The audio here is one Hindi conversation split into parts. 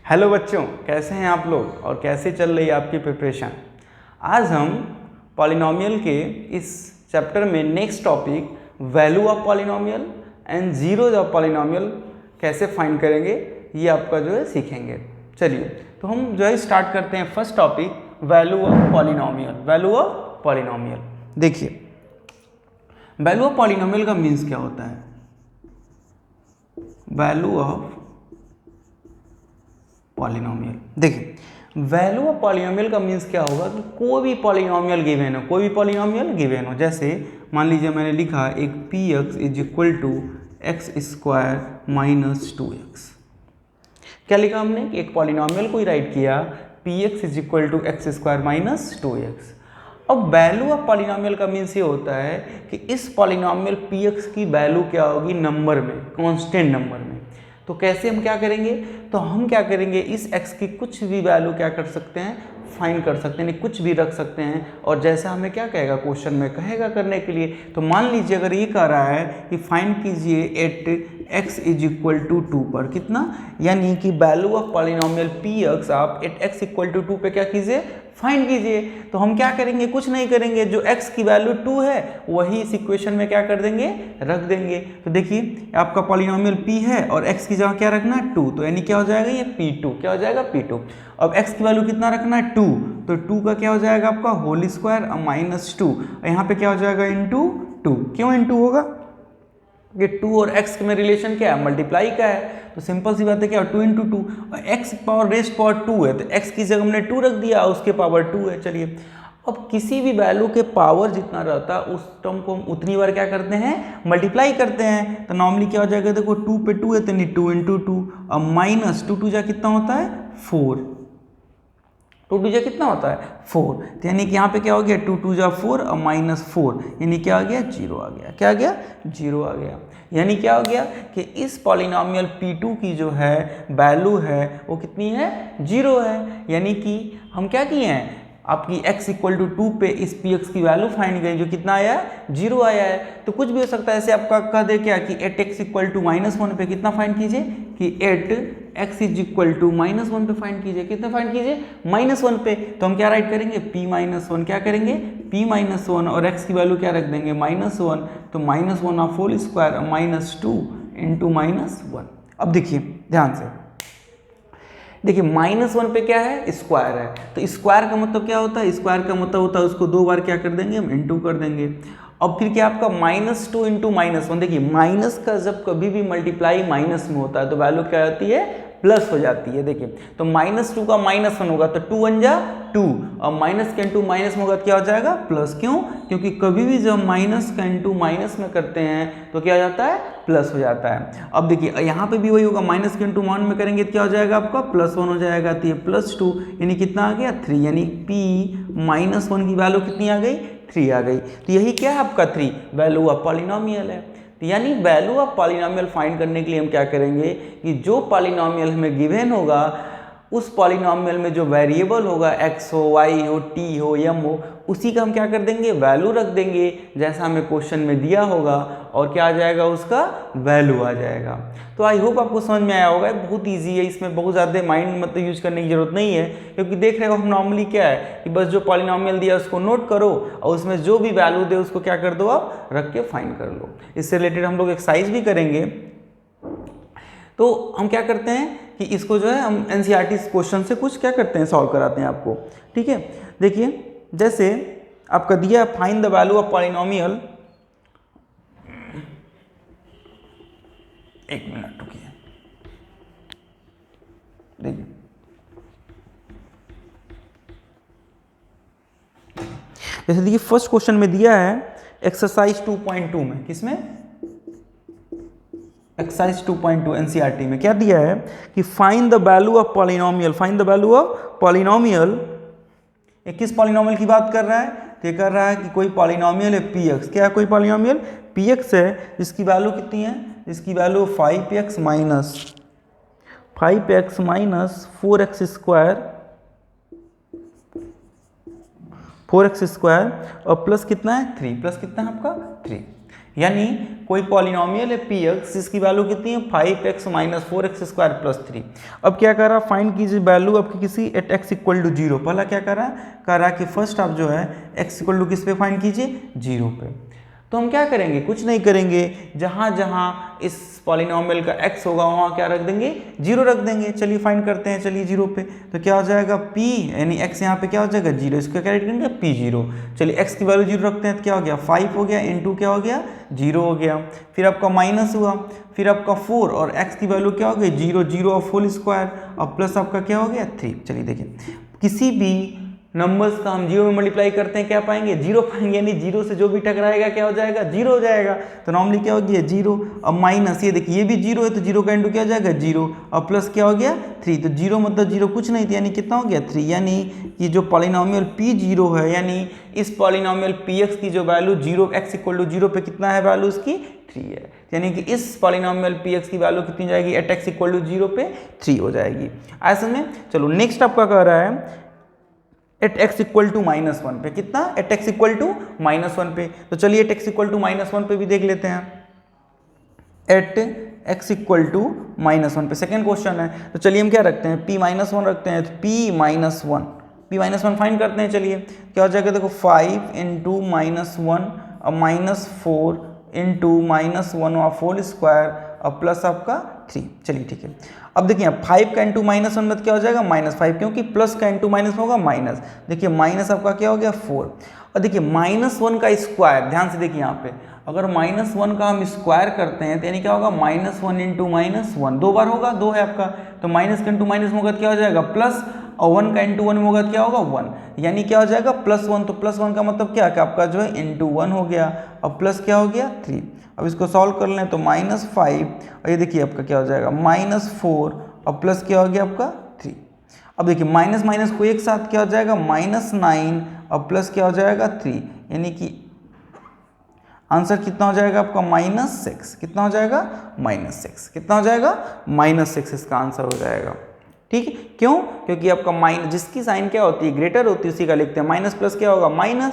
हेलो बच्चों, कैसे हैं आप लोग और कैसे चल रही है आपकी प्रिपरेशन। आज हम पॉलिनोमियल के इस चैप्टर में next topic value of polynomial and zeros of polynomial कैसे फाइंड करेंगे, ये आपका जो है सीखेंगे। चलिए तो हम जो है स्टार्ट करते हैं first topic value of polynomial. Value of polynomial, देखिए वैल्यू ऑफ पॉलिनोमियल का मीन्स क्या होता है। वैल्यू ऑफ पॉलिनोमियल, देखिए वैल्यू ऑफ पॉलिनोमियल का मीन्स क्या होगा कि कोई भी पॉलिनोमियल गिवन हो, कोई भी पॉलिनोमियल गिवन हो। जैसे मान लीजिए मैंने लिखा एक P X is equal to X square minus 2x। क्या लिखा हमने कि एक पॉलिनोमियल को ही राइट किया P X is equal to X square minus 2x। अब वैल्यू ऑफ पॉलिनोमियल का मीन्स ये होता है कि इस पॉलिनोमियल पी एक्स की वैल्यू क्या होगी नंबर में, कांस्टेंट नंबर में। तो कैसे हम क्या करेंगे, तो हम क्या करेंगे इस x की कुछ भी वैल्यू क्या कर सकते हैं, फाइंड कर सकते हैं, कुछ भी रख सकते हैं। और जैसा हमें क्या कहेगा क्वेश्चन में कहेगा करने के लिए, तो मान लीजिए अगर ये कह रहा है कि फाइंड कीजिए at x is equal to 2 पर कितना, यानी कि value of polynomial P X आप एट x इक्वल टू 2 पे क्या कीजिए, फाइंड कीजिए। तो हम क्या करेंगे, कुछ नहीं करेंगे, जो x की वैल्यू 2 है वही इस इक्वेशन में क्या कर देंगे, रख देंगे। तो देखिए आपका पॉलिनोमियल p है और x की जगह क्या रखना है 2, तो यानी क्या हो जाएगा ये p2, क्या हो जाएगा p2। अब x की वैल्यू कितना रखना है 2, तो 2 का क्या हो जाएगा आपका होल स्क्वायर माइनस 2, और यहाँ पे क्या हो जाएगा इंटू 2। क्यों इंटू होगा, ये 2 और x में रिलेशन क्या है, मल्टीप्लाई का है। तो सिंपल सी बात है क्या, 2 इंटू 2, और x पावर रेस्ट पावर 2 है, तो x की जगह हमने 2 रख दिया, उसके पावर 2 है। चलिए अब किसी भी वैल्यू के पावर जितना रहता है उस टर्म को हम उतनी बार क्या करते हैं, मल्टीप्लाई करते हैं। तो नॉर्मली क्या हो जाएगा, देखो 2 पे 2 है तो नहीं 2 इंटू 2, और माइनस 2 जा कितना होता है 4, 2 जा कितना होता है 4, तो यानी कि यहाँ पे क्या हो गया 2 जा 4 और माइनस 4, यानी क्या आ गया 0 आ गया। क्या आ गया, 0 आ गया। यानी क्या हो गया कि इस पॉलिनोमियल P2 की जो है वैल्यू है वो कितनी है, 0 है। यानी कि हम क्या किए हैं, आपकी x इक्वल टू 2 पे इस px की वैल्यू फाइंड करें, जो कितना आया है 0 आया है। तो कुछ भी हो सकता है, ऐसे आपका कह दे क्या कि 8x इक्वल टू -1 पे कितना फाइंड कीजिए, कि 8x इज इक्वल टू -1 पे फाइंड कीजिए, कितना फाइंड कीजिए -1 पे। तो हम क्या राइट करेंगे p-1, क्या करेंगे p-1, और x की वैल्यू क्या रख देंगे -1, तो -1 ऑफ होल स्क्वायर -2 इंटू -1। अब देखिए ध्यान से, देखिए -1 पे क्या है, स्क्वायर है, तो स्क्वायर का मतलब क्या होता है, स्क्वायर का मतलब होता है उसको 2 बार क्या कर देंगे, हम इंटू कर देंगे। अब फिर क्या आपका -2 इंटू -1, देखिए माइनस का जब कभी भी मल्टीप्लाई माइनस में होता है तो वैल्यू क्या होती है, प्लस हो जाती है। देखिए तो -2 का -1 होगा तो 2 1 जा 2, और माइनस का इंटू माइनस में होगा तो क्या हो जाएगा प्लस। क्यों, क्योंकि कभी भी जब माइनस का इंटू माइनस में करते हैं तो क्या हो जाता है, प्लस हो जाता है। अब देखिए यहाँ पे भी वही होगा, माइनस के इंटू वन में करेंगे तो क्या हो जाएगा आपका +1 हो जाएगा, तो ये +2 यानी कितना आ गया 3, यानी p-1 की वैल्यू कितनी आ गई, 3 आ गई। तो यही क्या है आपका 3 वैल्यू ऑफ पॉलिनोमियल है। तो यानी वैल्यू ऑफ पॉलिनोमियल फाइंड करने के लिए हम क्या करेंगे कि जो पॉलिनोमियल हमें गिवन होगा उस पॉलिनोमियल में जो वेरिएबल होगा x हो, y हो, t हो, m हो, उसी का हम क्या कर देंगे, वैल्यू रख देंगे जैसा हमें क्वेश्चन में दिया होगा, और क्या आ जाएगा उसका वैल्यू आ जाएगा। तो आई होप आपको समझ में आया होगा, बहुत इजी है, इसमें बहुत ज़्यादा माइंड मतलब यूज करने की जरूरत नहीं है, क्योंकि देख रहे हो हम नॉर्मली क्या है कि बस जो पॉलिनोमियल दिया उसको नोट करो और उसमें जो भी वैल्यू दे उसको क्या कर दो, आप रख के फाइंड कर लो। इससे रिलेटेड हम लोग एक्सरसाइज भी करेंगे। तो हम क्या करते हैं कि इसको जो है हम एनसीईआरटी क्वेश्चन से कुछ क्या करते हैं, सॉल्व कराते हैं आपको, ठीक है। देखिए जैसे आपका दिया find the value of polynomial, एक मिनट रुकिए, देखिए जैसे देखिए फर्स्ट क्वेश्चन में दिया है एक्सरसाइज 2.2 में, किसमें, एक्सरसाइज 2.2 एनसीईआरटी में क्या दिया है कि find the value of polynomial, find the value of polynomial. ये किस पॉलिनोमियल की बात कर रहा है, तो ये कर रहा है कि कोई पॉलिनोमियल है px, क्या है कोई पॉलिनोमियल px है जिसकी वैल्यू कितनी है, जिसकी value 5x minus 4x square और प्लस कितना है 3, प्लस कितना है आपका 3। यानी कोई पॉलिनोमियल है पी एक्स जिसकी वैल्यू कितनी है 5x minus 4x square plus 3। अब क्या कर रहा है, फाइंड कीजिए वैल्यू आपकी किसी एट x इक्वल टू 0। पहला क्या कर रहा है कि फर्स्ट आप जो है x इक्वल टू किस पे फाइंड कीजिए 0 पे। तो हम क्या करेंगे, कुछ नहीं करेंगे, जहाँ जहाँ इस पॉलिनोमियल का x होगा वहाँ क्या रख देंगे 0 रख देंगे। चलिए फाइंड करते हैं, चलिए 0 पे तो क्या हो जाएगा p यानी x यहाँ पे क्या हो जाएगा 0, इसको क्या रेट करेंगे p0। चलिए x की वैल्यू 0 रखते हैं तो क्या हो गया 5 हो गया, इनटू क्या हो गया 0 हो गया, फिर आपका माइनस हुआ, फिर आपका 4 और x की वैल्यू क्या हो गई 0, 0 और होल स्क्वायर और प्लस आपका क्या हो गया 3। चलिए देखिए किसी भी नंबर्स का हम 0 में मल्टीप्लाई करते हैं क्या पाएंगे 0 पाएंगे, यानी 0 से जो भी टकराएगा क्या हो जाएगा 0 हो जाएगा। तो नॉर्मली क्या हो गया 0 अब माइनस, ये देखिए ये भी 0 है तो 0 का इंटू क्या हो जाएगा 0 और प्लस क्या हो गया 3। तो 0 मतलब 0 कुछ नहीं था, यानी कितना हो गया 3। यानी कि जो पॉलिनोमियल p0 है, यानी इस पॉलिनोमियल px की जो वैल्यू 0 x इक्वल टू 0 पे कितना है वैल्यू उसकी 3 है। यानी कि इस पॉलिनोमियल px की वैल्यू कितनी जाएगी एट x इक्वल टू 0 पे 3 हो जाएगी। ऐसे में चलो नेक्स्ट आपका कह रहा है एट x इक्वल टू -1 पे, कितना एट x इक्वल टू -1 पे। तो चलिए एट x इक्वल टू -1 पे भी देख लेते हैं, एट x इक्वल टू -1 पे सेकेंड क्वेश्चन है। तो चलिए हम क्या रखते हैं p-1 रखते हैं, तो p-1 फाइंड करते हैं। चलिए क्या हो जाएगा देखो 5 इंटू -1 और -4 इंटू -1 और होल स्क्वायर और प्लस आपका 3। चलिए ठीक है, अब देखिए 5 का इंटू -1 में क्या हो जाएगा -5, क्योंकि प्लस का इंटू माइनस में होगा माइनस। देखिए माइनस आपका क्या हो गया 4 और देखिए -1 का स्क्वायर, ध्यान से देखिए यहाँ पे अगर -1 का हम स्क्वायर करते हैं तो यानी क्या होगा -1 इंटू -1 दो बार होगा, 2 है आपका, तो माइनस का इंटू माइनस में होगा क्या हो जाएगा प्लस, और 1 का इंटू 1 में होगा क्या होगा 1, यानी क्या हो जाएगा +1। तो +1 का मतलब क्या कि आपका जो है इंटू 1 हो गया और प्लस क्या हो गया 3। अब इसको सॉल्व कर लें तो -5 और ये देखिए आपका क्या हो जाएगा -4 और प्लस क्या हो गया आपका 3। अब देखिए माइनस माइनस को एक साथ क्या हो जाएगा -9 और प्लस क्या हो जाएगा 3, यानी कि आंसर कितना हो जाएगा आपका -6। कितना हो जाएगा -6, कितना हो जाएगा -6 इसका आंसर हो जाएगा। ठीक है, क्यों, क्योंकि आपका माइनस जिसकी साइन क्या होती है ग्रेटर होती है उसी का लिखते हैं, माइनस प्लस क्या होगा माइनस,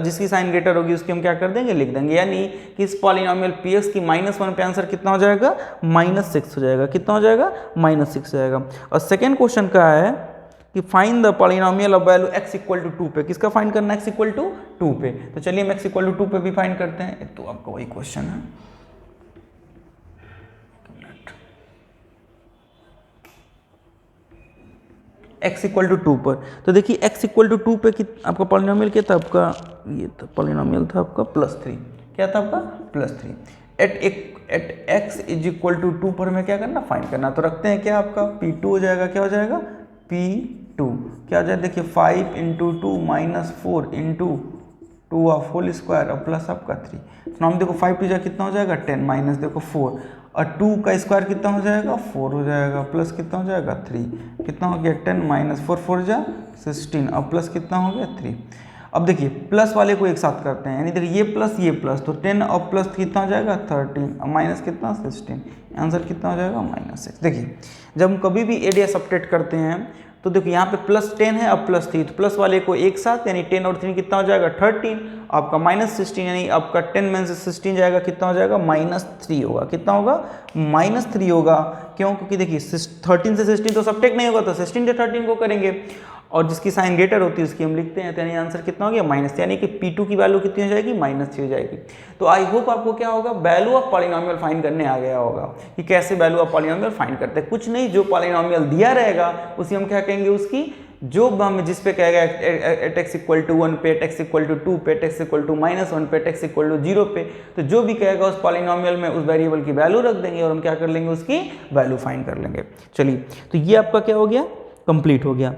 जिसकी साइन ग्रेटर होगी उसकी हम क्या कर देंगे लिख देंगे। यानी कि इस पॉलिनोमियल px की -1 पे आंसर कितना हो जाएगा -6 हो जाएगा। कितना हो जाएगा -6 हो जाएगा। और सेकेंड क्वेश्चन का है कि find the polynomial of value x equal to 2 पे, किसका फाइंड करना है x इक्वल टू 2 पे। तो चलिए हम x इक्वल टू 2 पे भी फाइंड करते हैं, तो आपका वही क्वेश्चन है। x इक्वल टू 2 पर, तो देखिए x इक्वल टू 2 पे आपका पॉलिनोमियल क्या था आपका, ये था पॉलिनोमियल था आपका +3। क्या था आपका +3। At x is equal to 2 पर हमें क्या करना फाइंड करना, तो रखते हैं क्या आपका p2 हो जाएगा। क्या हो जाएगा p2 क्या हो जाएगा देखिए 5 into 2 -4 into 2 of whole square और प्लस आपका 3। तो हम देखो 5 टू जाए कितना हो जाएगा 10 माइनस देखो 4 और 2 का स्क्वायर कितना हो जाएगा 4 हो जाएगा, प्लस कितना हो जाएगा 3, कितना हो गया 10 माइनस 4 4 जा 16 और प्लस कितना हो गया 3। अब देखिए प्लस वाले को एक साथ करते हैं, यानी देखिए ये प्लस तो 10 और प्लस कितना हो जाएगा 13 और माइनस कितना 16, आंसर कितना हो जाएगा -6। देखिए जब हम कभी भी एरिया सब्ट्रैक्ट करते हैं तो देखो यहाँ पे +10 है और +3, तो प्लस वाले को एक साथ यानी 10 और 3 कितना हो जाएगा 13, आपका -16 यानी आपका 10 में से 16 जाएगा कितना हो जाएगा -3 होगा। कितना होगा -3 होगा, क्यों, क्योंकि देखिए 13 से 16 तो सब्ट्रैक्ट नहीं होगा, तो 16 से 13 को करेंगे और जिसकी साइन ग्रेटर होती है उसकी हम लिखते हैं, तो यानी आंसर कितना हो गया माइनस, यानी कि P2 की वैल्यू कितनी हो जाएगी -3 हो जाएगी। तो आई होप आपको क्या होगा वैल्यू ऑफ पॉलिनोमियल फाइंड करने आ गया होगा कि कैसे वैल्यू ऑफ पॉलिनोमियल फाइंड करते हैं। कुछ नहीं, जो पॉलिनोमियल दिया रहेगा उसी हम क्या कहेंगे उसकी, जो हम जिस पे कहेगा एट x इक्वल टू 1 पे, एट x इक्वल टू 2 पे, एट x इक्वल टू -1 पे, एट x इक्वल टू 0 पे, तो जो भी कहेगा उस पॉलिनोमियल में उस वेरिएबल की वैल्यू रख देंगे और हम क्या कर लेंगे उसकी वैल्यू फाइंड कर लेंगे। चलिए तो ये आपका क्या हो गया कंप्लीट हो गया।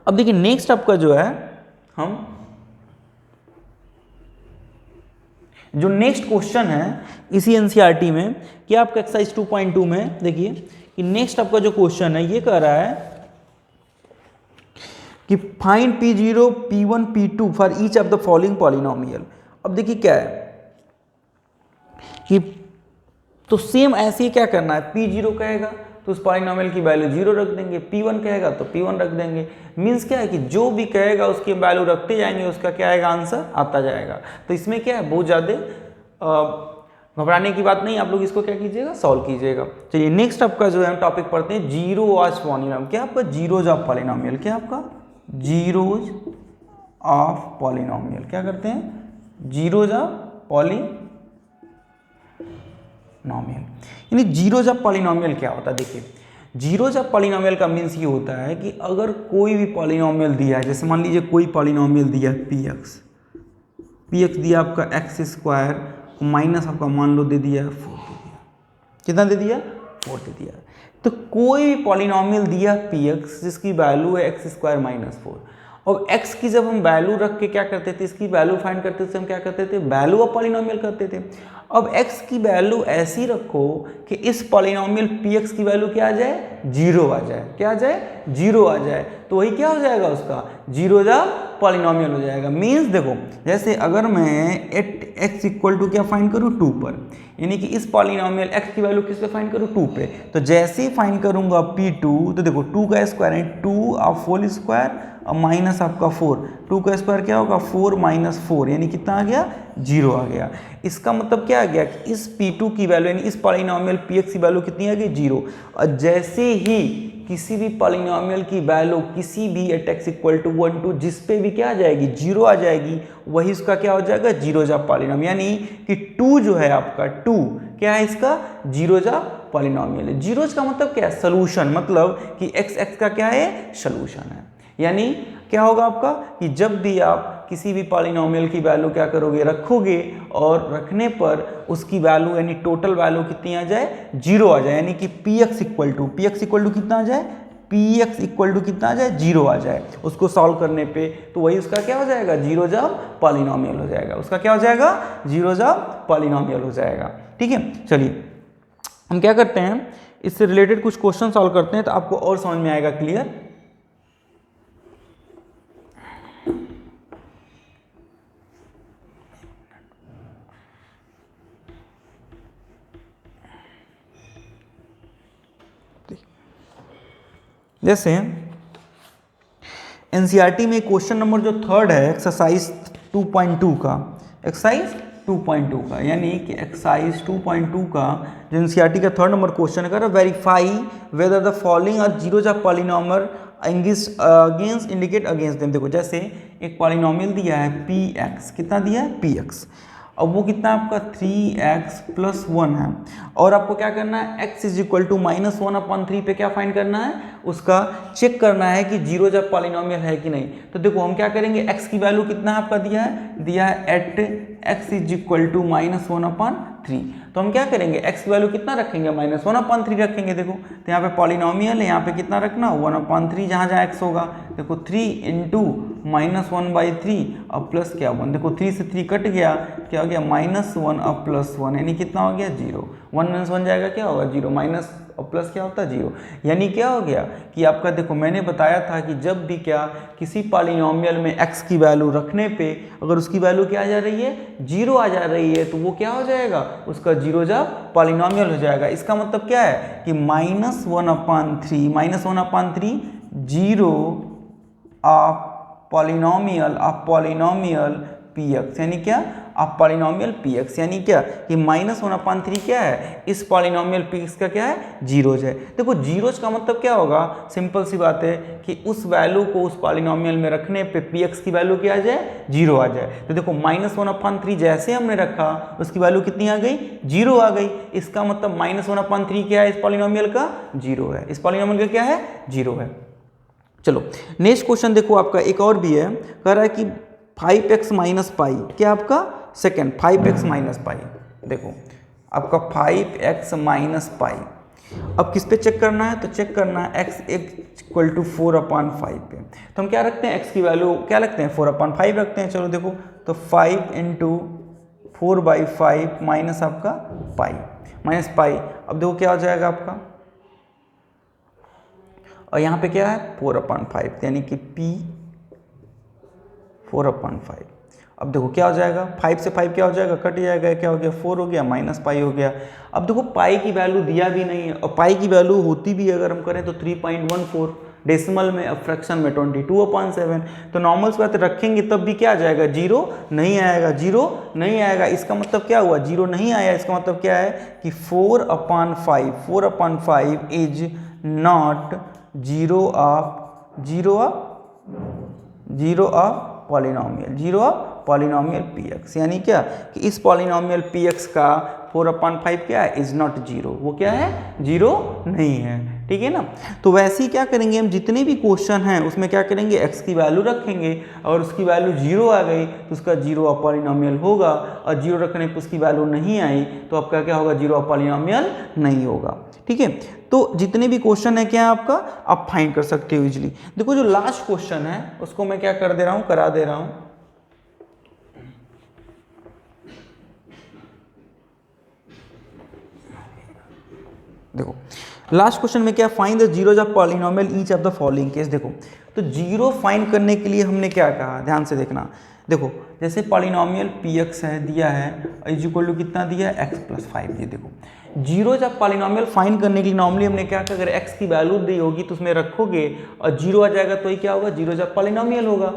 अब देखिए नेक्स्ट आपका जो है हम जो नेक्स्ट क्वेश्चन है इसी एनसीईआरटी में कि आपका एक्सरसाइज 2.2 में देखिए कि नेक्स्ट आपका जो क्वेश्चन है ये कह रहा है कि find P0, P1, P2 for each of the following polynomial. अब देखिए क्या है कि तो सेम ऐसे ही क्या करना है, P0 कहेगा तो उस पॉलिनोमियल की वैल्यू 0 रख देंगे, P1 कहेगा तो P1 रख देंगे। मीन्स क्या है कि जो भी कहेगा उसकी वैल्यू रखते जाएंगे उसका क्या आएगा आंसर आता जाएगा। तो इसमें क्या है बहुत ज़्यादा घबराने की बात नहीं, आप लोग इसको क्या कीजिएगा, सॉल्व कीजिएगा। चलिए नेक्स्ट आपका जो है हम टॉपिक पढ़ते हैं जीरोज पॉलिनॉमियल। क्या आपका जीरोज ऑफ पॉलिनॉमियल, क्या आपका जीरोज ऑफ पॉलिनॉमियल, क्या करते हैं जीरोज ऑफ पॉलिनॉमियल। यानी जीरोज ऑफ पॉलिनॉमियल क्या होता है, देखिए जीरोज ऑफ पॉलिनॉमियल का मीन्स ये होता है कि अगर कोई भी पॉलिनॉमियल दिया है, जैसे मान लीजिए कोई पॉलिनॉमियल दिया है पी एक्स दिया आपका एक्स स्क्वायर माइनस आपका मान लो दे दिया 4 दे दिया, कितना दे दिया 4 दे दिया। तो कोई भी पॉलिनॉमियल दिया पी एक्स जिसकी वैल्यू है एक्स स्क्वायर माइनस 4, और x की जब हम वैल्यू रख के क्या करते थे, इसकी वैल्यू फाइंड करते थे, हम क्या करते थे वैल्यू ऑफ पॉलिनॉमियल करते थे। अब x की वैल्यू ऐसी रखो कि इस पॉलिनॉमियल px की वैल्यू क्या आ जाए, 0 आ जाए, क्या आ जाए 0 आ जाए, तो वही क्या हो जाएगा उसका जीरोज ऑफ पॉलिनॉमियल हो जाएगा। मीन्स देखो जैसे अगर मैं एट x इक्वल टू क्या फाइंड करूँ 2 पर, यानी कि इस पॉलिनॉमियल x की वैल्यू किस पे फाइंड करूँ 2 पे, तो जैसे ही फाइंड करूंगा p2 तो देखो 2 का स्क्वायर है 2 ऑफ होल स्क्वायर और माइनस आपका 4, 2 का स्क्वायर क्या होगा 4 माइनस 4, यानी कितना आ गया 0 आ गया। इसका मतलब क्या आ गया कि इस p2 की वैल्यू यानी इस पॉलिनॉमियल px की वैल्यू कितनी आ गई 0, और जैसे ही किसी भी पॉलिनॉमियल की वैल्यू किसी भी एट x इक्वल टू 1 2 जिस पे भी क्या आ जाएगी 0 आ जाएगी, वही उसका क्या हो जाएगा जीरोज ऑफ पॉलिनॉमियल, यानी कि 2 जो है आपका 2 क्या है इसका जीरोज ऑफ पॉलिनॉमियल है। जीरोज का मतलब क्या है सोल्यूशन, मतलब कि x का क्या है सोल्यूशन है। यानी क्या होगा आपका कि जब भी आप किसी भी पॉलिनॉमियल की वैल्यू क्या करोगे रखोगे, और रखने पर उसकी वैल्यू यानी टोटल वैल्यू कितनी आ जाए 0 आ जाए, यानी कि px इक्वल टू कितना आ जाए px इक्वल टू कितना आ जाए 0 आ जाए, उसको सॉल्व करने पे तो वही उसका क्या हो जाएगा जीरोज ऑफ पॉलिनॉमियल हो जाएगा, उसका क्या हो जाएगा जीरोज ऑफ पॉलिनॉमियल हो जाएगा। ठीक है, चलिए हम क्या करते हैं इससे रिलेटेड कुछ क्वेश्चन सॉल्व करते हैं तो आपको और समझ में आएगा क्लियर। जैसे एनसीईआरटी में क्वेश्चन नंबर जो 3 है एक्सरसाइज 2.2 का, एक्सरसाइज 2.2 का, यानी कि एक्सरसाइज 2.2 का जो एनसीईआरटी का 3 नंबर क्वेश्चन है, verify whether the following are zeroes of polynomial against indicate against them. देखो जैसे एक पॉलिनॉमियल दिया है px, कितना दिया है px, अब वो कितना आपका 3x प्लस 1 है, और आपको क्या करना है x इज इक्वल टू -1/3 पे क्या फाइंड करना है, उसका चेक करना है कि जीरोज ऑफ पॉलिनॉमियल है कि नहीं। तो देखो हम क्या करेंगे, x की वैल्यू कितना आपका दिया है at x is equal to -1/3, तो हम क्या करेंगे x की वैल्यू कितना रखेंगे -1/3 रखेंगे। देखो तो यहाँ पे पॉलिनॉमियल है, यहाँ पे कितना रखना 1/3 जहाँ जहाँ x होगा, देखो 3 इंटू -1/3 और प्लस क्या 1, देखो 3 से 3 कट गया, क्या हो गया -1 और प्लस 1, यानी कितना हो गया 0, 1 माइनस 1 जाएगा क्या होगा 0, माइनस और प्लस क्या होता है 0, यानी क्या हो गया कि आपका देखो मैंने बताया था कि जब भी क्या किसी पॉलिनॉमियल में x की वैल्यू रखने पे अगर उसकी वैल्यू क्या आ जा रही है 0 आ जा रही है, तो वो क्या हो जाएगा उसका जीरोज ऑफ पॉलिनॉमियल हो जाएगा। इसका मतलब क्या है कि -1/3 जीरो ऑफ पॉलिनॉमियल px, यानी क्या आप पॉलिनॉमियल px, यानी क्या कि -1/3 क्या है इस पॉलिनॉमियल px का क्या है जीरोज है। देखो जीरोज का मतलब क्या होगा, सिंपल सी बात है कि उस वैल्यू को उस पॉलिनॉमियल में रखने पे px की वैल्यू क्या आ जाए 0 आ जाए। तो देखो -1/3 जैसे हमने रखा उसकी वैल्यू कितनी आ गई 0 आ गई, इसका मतलब -1/3 क्या है इस पॉलिनॉमियल का 0 है, इस पॉलिनॉमियल का क्या है 0 है। चलो नेक्स्ट क्वेश्चन देखो आपका एक और भी है, कह रहा है कि 5x माइनस पाई, क्या आपका सेकेंड 5x माइनस पाई, देखो आपका 5x माइनस पाई, अब किस पे चेक करना है, तो चेक करना है x इक्वल टू 4/5 पे, तो हम क्या रखते हैं x की वैल्यू क्या रखते हैं 4/5 रखते हैं। चलो देखो तो 5 इंटू 4/5 माइनस आपका पाई, माइनस पाई, अब देखो क्या हो जाएगा आपका, और यहाँ पे क्या है 4/5, यानी कि p 4/5। अब देखो क्या हो जाएगा 5 से 5 क्या हो जाएगा कट जाएगा, क्या हो गया 4 हो गया माइनस पाई हो गया। अब देखो पाई की वैल्यू दिया भी नहीं है, और पाई की वैल्यू होती भी अगर हम करें तो 3.14, डेसिमल में, अब फ्रैक्शन में 22/7। तो नॉर्मल बात रखेंगे तब भी क्या आ जाएगा, 0 नहीं आएगा, 0 नहीं आएगा। इसका मतलब क्या हुआ, 0 नहीं आया, इसका मतलब क्या है कि 4/5 is not 0 of polynomial px, यानी क्या कि इस पॉलिनॉमियल px का 4/5 क्या है, इज नॉट 0, वो क्या है, 0 नहीं है। ठीक है ना। तो वैसे ही क्या करेंगे हम, जितने भी क्वेश्चन हैं उसमें क्या करेंगे, x की वैल्यू रखेंगे और उसकी वैल्यू 0 आ गई तो उसका 0 ऑफ पॉलिनॉमियल होगा, और 0 रखने पर उसकी वैल्यू नहीं आई तो आपका क्या होगा, 0 ऑफ पॉलिनॉमियल नहीं होगा। ठीक है। तो जितने भी क्वेश्चन है क्या आपका, आप फाइंड कर सकते हो इजीली। देखो जो लास्ट क्वेश्चन है उसको मैं क्या कर दे रहा हूं, करा दे रहा हूं। देखो लास्ट क्वेश्चन में क्या, find the zeros of polynomial each of the following case. देखो तो जीरो फाइंड करने के लिए हमने क्या कहा, ध्यान से देखना। देखो जैसे पॉलिनॉमियल px है दिया है, इज इक्वल टू कितना दिया है, x+5। ये देखो जीरोज ऑफ पॉलिनॉमियल फाइंड करने के लिए नॉर्मली हमने क्या कहा, अगर x की वैल्यू दी होगी तो उसमें रखोगे और 0 आ जाएगा तो ये क्या होगा, जीरोज ऑफ पॉलिनॉमियल होगा।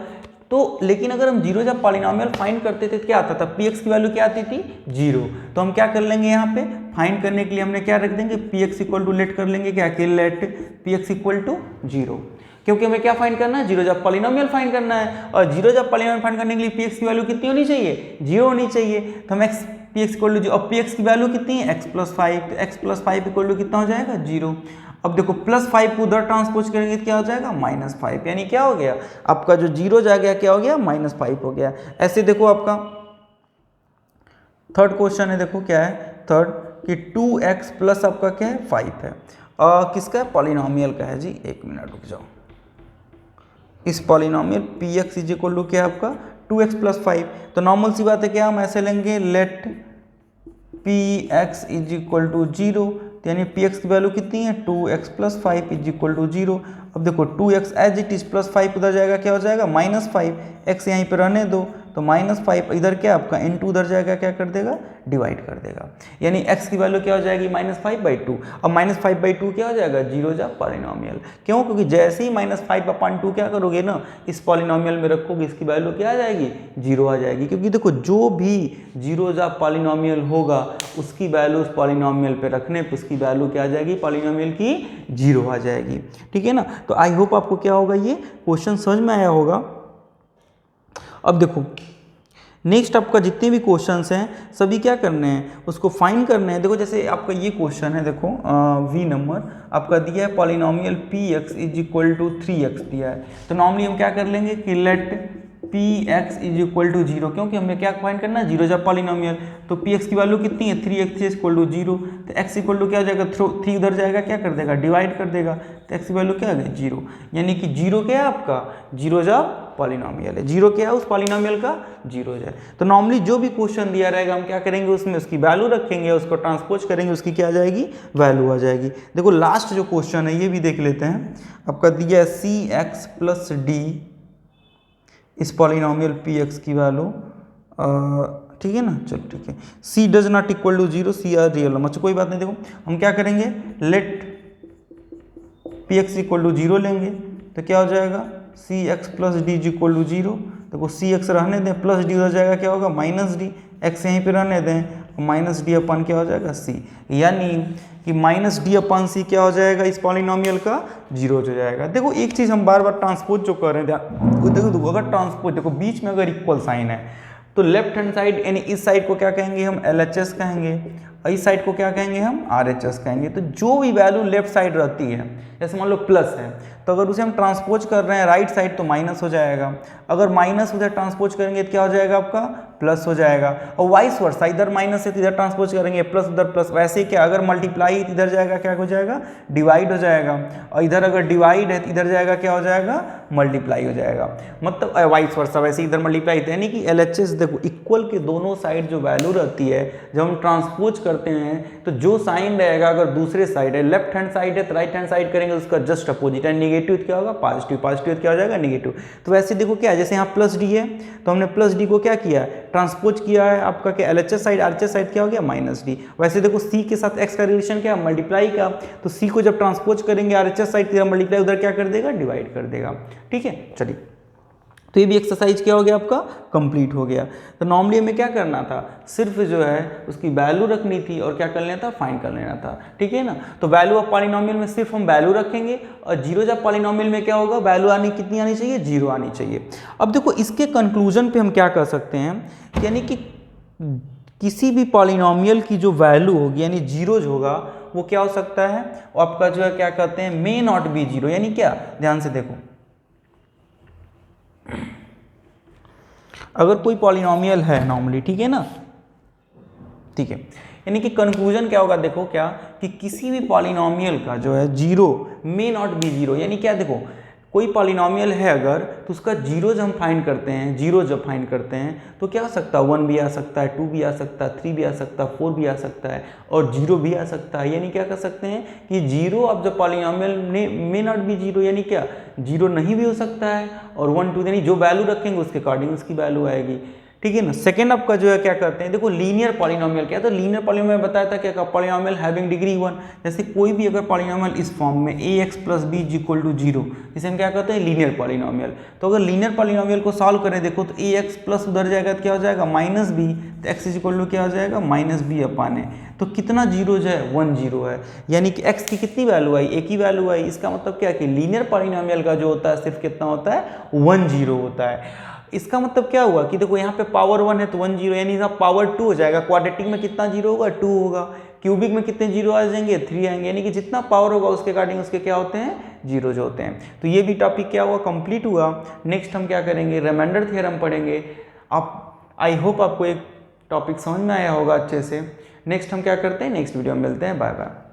तो लेकिन अगर हम जीरो जब पॉलिनॉमियल फाइंड करते थे तो क्या आता था, px की वैल्यू क्या आती थी, 0। तो हम क्या कर लेंगे, यहाँ पे फाइंड करने के लिए हमने क्या रख देंगे, px इक्वल टू लेट कर लेंगे क्या, कि लेट px इक्वल टू 0, क्योंकि हमें क्या फाइंड करना है, जीरो जब पॉलिनॉमियल फाइंड करना है। और जीरो जब पॉलिनॉमियल फाइंड करने के लिए px की वैल्यू कितनी होनी चाहिए, 0 होनी चाहिए। तो हम px इक्वल टू, और px की वैल्यू कितनी है, x+5, तो x+5 इक्वल टू कितना हो जाएगा, 0। अब देखो +5 को उधर ट्रांसपोज करेंगे तो क्या हो जाएगा, -5, यानी क्या हो गया आपका जो 0 जा गया, क्या हो गया, -5 हो गया। ऐसे देखो आपका थर्ड क्वेश्चन है, देखो क्या है थर्ड, कि 2x प्लस आपका क्या है, 5 है, किसका है, पॉलिनॉमियल का है जी। एक मिनट रुक जाओ। इस polynomial px is equal to क्या है आपका 2x + 5। तो नॉर्मल सी बात है क्या, हम ऐसे लेंगे let px is equal to 0, यानी px की वैल्यू कितनी है, 2x + 5 इज इक्वल टू 0। अब देखो 2x एज इट इज +5 उधर जाएगा, क्या हो जाएगा, -5, x यहीं पर रहने दो तो -5, इधर क्या आपका इनटू उधर जाएगा, क्या कर देगा, डिवाइड कर देगा, यानी x की वैल्यू क्या हो जाएगी, -5/2। अब -5/2 क्या हो जाएगा, जीरो जा पॉलिनॉमियल। क्यों, क्योंकि जैसे ही -5/2 क्या करोगे ना, इस पॉलिनॉमियल में रखोगे, इसकी वैल्यू क्या आ जाएगी, 0 आ जाएगी। क्योंकि देखो जो भी जीरो जा पॉलिनॉमियल होगा उसकी वैल्यू उस पॉलिनॉमियल पे रखने पर उसकी वैल्यू क्या आ जाएगी, पॉलिनॉमियल की 0 आ जाएगी। ठीक है ना। तो आई होप आपको क्या होगा, ये क्वेश्चन समझ में आया होगा। अब देखो नेक्स्ट आपका जितने भी क्वेश्चंस हैं सभी क्या करने हैं, उसको फाइंड करने हैं। देखो जैसे आपका ये क्वेश्चन है, देखो वी नंबर आपका दिया है, polynomial px is equal to 3x दिया है। तो नॉर्मली हम क्या कर लेंगे कि let px is equal to 0, क्योंकि हमें क्या फाइंड करना है, जीरो जब पॉलिनॉमियल। तो px की वैल्यू कितनी है, 3x इक्वल टू 0। तो x इक्वल टू क्या हो जाएगा, 3 उधर जाएगा, क्या कर देगा, डिवाइड कर देगा। तो x की वैल्यू क्या आ गई, 0, यानी कि 0 क्या है आपका, जीरो जब पॉलिनॉमियल है, 0 क्या है उस पॉलिनॉमियल का, 0 है। तो नॉर्मली जो भी क्वेश्चन दिया रहेगा हम क्या करेंगे, उसमें उसकी वैल्यू रखेंगे, उसको ट्रांसपोज करेंगे, उसकी क्या आ जाएगी, वैल्यू आ जाएगी। देखो लास्ट जो क्वेश्चन है ये भी देख लेते हैं। आपका दिया है cx + d, इस पॉलिनॉमियल px की वैल्यू, ठीक है ना, चलो ठीक है। c does not equal to 0, c are real number, कोई बात नहीं। देखो हम क्या करेंगे, लेट px इक्वल टू 0 लेंगे तो क्या हो जाएगा, cx + d is equal to 0। देखो cx रहने दें, प्लस डी हो जाएगा, क्या होगा, -d, x यहीं पे रहने दें, -d अपन क्या हो जाएगा, c, यानी कि -d/c क्या हो जाएगा, इस पॉलिनॉमियल का 0 हो जाएगा। देखो एक चीज़ हम बार बार ट्रांसपोज जो कर रहे हैं, देखो अगर ट्रांसपोज, देखो बीच में अगर इक्वल साइन है तो लेफ्ट हैंड साइड यानी इस साइड को क्या कहेंगे हम, LHS कहेंगे, और इस साइड को क्या कहेंगे हम, RHS कहेंगे। तो जो भी वैल्यू लेफ्ट साइड रहती है, जैसे मान लो प्लस है तो अगर उसे हम ट्रांसपोज कर रहे हैं राइट साइड तो माइनस हो जाएगा, अगर माइनस उधर ट्रांसपोज करेंगे तो क्या हो जाएगा आपका, प्लस हो जाएगा। और वाइस वर्सा, इधर माइनस है तो इधर ट्रांसपोज करेंगे प्लस, उधर प्लस। वैसे क्या, अगर मल्टीप्लाई इधर जाएगा क्या हो जाएगा, डिवाइड हो जाएगा, और इधर अगर डिवाइड है तो इधर जाएगा क्या हो जाएगा, मल्टीप्लाई हो जाएगा, मतलब वाइस वर्सा, वैसे इधर मल्टीप्लाई है, यानी कि LHS देखो इक्वल के दोनों साइड जो वैल्यू रहती है जब हम ट्रांसपोज करते हैं तो जो साइन रहेगा, अगर दूसरे साइड है, लेफ्ट हैंड साइड है तो राइट हैंड साइड करेंगे उसका जस्ट अपोजिट है, नेगेटिव क्या होगा पॉजिटिव, पॉजिटिव क्या हो जाएगा नेगेटिव। तो वैसे देखो क्या है, जैसे यहाँ प्लस डी है तो हमने प्लस डी को क्या किया है, ट्रांसपोज किया है, आपका क्या LHS साइड RHS साइड क्या हो गया माइनस डी। वैसे देखो सी के साथ एक्स का रिलेशन क्या मल्टीप्लाई का, तो सी को जब ट्रांसपोज करेंगे RHS साइड की मल्टीप्लाई उधर क्या कर देगा डिवाइड कर देगा, ठीक है। चलिए तो ये भी एक्सरसाइज क्या हो गया आपका कंप्लीट हो गया। तो नॉर्मली हमें क्या करना था, सिर्फ जो है उसकी वैल्यू रखनी थी और क्या कर लेना था फाइंड कर लेना था, ठीक है ना। तो वैल्यू ऑफ पॉलिनोमियल में सिर्फ हम वैल्यू रखेंगे और जीरो जब पॉलिनोमियल में क्या होगा वैल्यू आनी कितनी आनी चाहिए, जीरो आनी चाहिए। अब देखो इसके कंक्लूजन पे हम क्या कर सकते हैं, यानी कि किसी भी पॉलिनोमियल की जो वैल्यू होगी यानी जीरोज होगा वो क्या हो सकता है, वो आपका जो है क्या कहते हैं मे नॉट बी जीरो, यानी क्या ध्यान से देखो, अगर कोई पॉलिनोमियल है नॉर्मली, ठीक है ना, ठीक है, यानी कि कंक्लूजन क्या होगा देखो क्या, कि किसी भी पॉलिनोमियल का जो है zero may not be zero, यानी क्या देखो कोई पॉलिनोमियल है अगर तो उसका जीरो जब हम फाइंड करते हैं, जीरो जब फाइंड करते हैं तो क्या हो सकता है 1 भी आ सकता है, 2 भी आ सकता है, 3 भी आ सकता है, 4 भी आ सकता है और जीरो भी आ सकता है। यानी क्या कर सकते हैं कि जीरो अब जब polynomial may not be zero, यानी क्या जीरो नहीं भी हो सकता है, और 1 2 यानी जो वैल्यू रखेंगे उसके अकॉर्डिंग उसकी वैल्यू आएगी, ठीक है ना। सेकंड आपका जो है क्या करते हैं, देखो लीनियर पॉलिनोमियल क्या, तो लीनियर पॉलिनोमियल बताया था क्या, पॉलिनोमियल हैविंग डिग्री 1, जैसे कोई भी अगर पॉलिनोमियल इस फॉर्म में ax + b = 0, इसे हम क्या कहते हैं लीनियर पॉलिनोमियल। तो अगर लीनियर पॉलिनोमियल को सॉल्व करें देखो तो ax प्लस उधर जाएगा तो क्या हो जाएगा -b, तो x = क्या हो जाएगा -b/a। तो कितना जीरो जो है 1 जीरो है, यानी कि x की कितनी वैल्यू आई, एक ही वैल्यू आई। इसका मतलब क्या कि लीनियर पॉलिनोमियल का जो होता है सिर्फ कितना होता है 1 जीरो होता है। इसका मतलब क्या हुआ कि देखो यहाँ पे पावर 1 है तो 1 जीरो, यानी यहाँ पावर 2 हो जाएगा, क्वाड्रेटिक में कितना जीरो होगा 2 होगा, क्यूबिक में कितने जीरो आ जाएंगे 3 आएंगे, यानी कि जितना पावर होगा उसके अकॉर्डिंग उसके क्या होते हैं जीरो जो होते हैं। तो ये भी टॉपिक क्या हुआ कंप्लीट हुआ। नेक्स्ट हम क्या करेंगे रिमाइंडर थ्योरम पढ़ेंगे। आप आई होप आपको एक टॉपिक समझ में आया होगा अच्छे से। नेक्स्ट हम क्या करते हैं, नेक्स्ट वीडियो में मिलते हैं, बाय बाय।